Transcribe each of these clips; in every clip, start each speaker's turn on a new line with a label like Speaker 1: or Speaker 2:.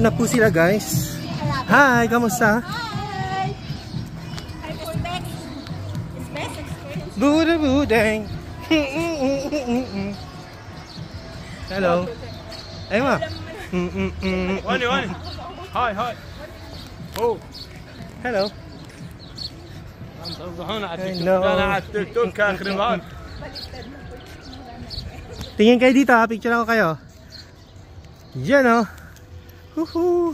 Speaker 1: na po sila guys. Hi, kamusta?
Speaker 2: Hi! Hi po, Bex. It's best experience.
Speaker 1: Buda budeng. Hello. Ay ma.
Speaker 3: Wani. Hi. Oh.
Speaker 1: Hello.
Speaker 3: Hello. أنا على التيك توك آخر النهار.
Speaker 1: Tingin kayo dito ha, picture ako kayo. Yan o. Huhu.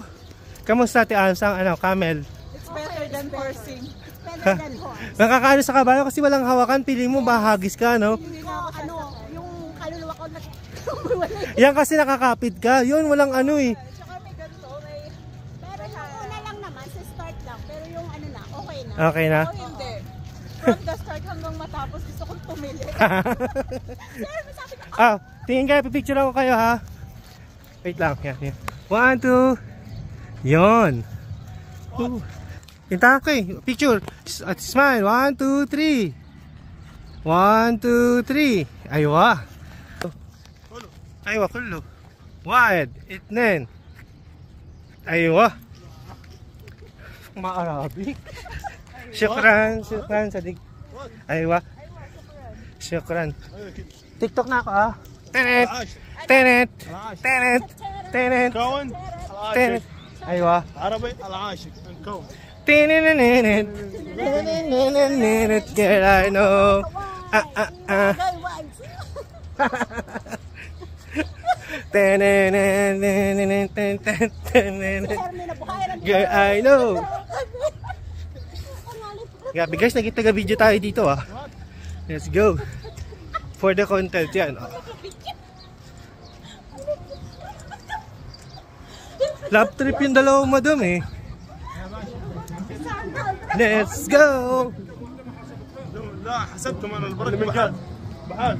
Speaker 1: Kamusta Ate Alms ang camel?
Speaker 2: It's better than horsing. It's better than horse.
Speaker 1: Nakakaano sa kabayo kasi walang hawakan, piling mo bahagis ka no?
Speaker 2: Hindi na ako yung kaluluwa ko na
Speaker 1: Yan kasi nakakapit ka, yun walang ano eh.
Speaker 2: Tsaka may ganito, may... Pero yung una lang naman, sa start lang. Pero yung ano na, okay na.
Speaker 1: Okay na?
Speaker 2: Oh, hindi. From the start hanggang matapos, gusto kong tumili. Sir, may sabi ka,
Speaker 1: Tingin kayo, pipicture ako kayo ha. Wait lang, yan. 1, 2. Yun. Kita okay, picture. Smile, 1, 2, 3. 1, 2, 3. Aywa. Aywa, kullo. Wide, itnen. Aywa. Ma-Arabic. Syukran sadig. Aywa. Syukran. TikTok na ako Tenet.
Speaker 3: كون
Speaker 1: Tenet. Aywa.
Speaker 3: عربي العاشق كون.
Speaker 1: Tenet. Girl, I know. Girl, I know. Grabe guys, nagitaga-video tayo dito ah. Let's go. For the content yan. Love trip yung dalawang madam eh. Let's go.
Speaker 3: لا حسبتم انا البرك بحال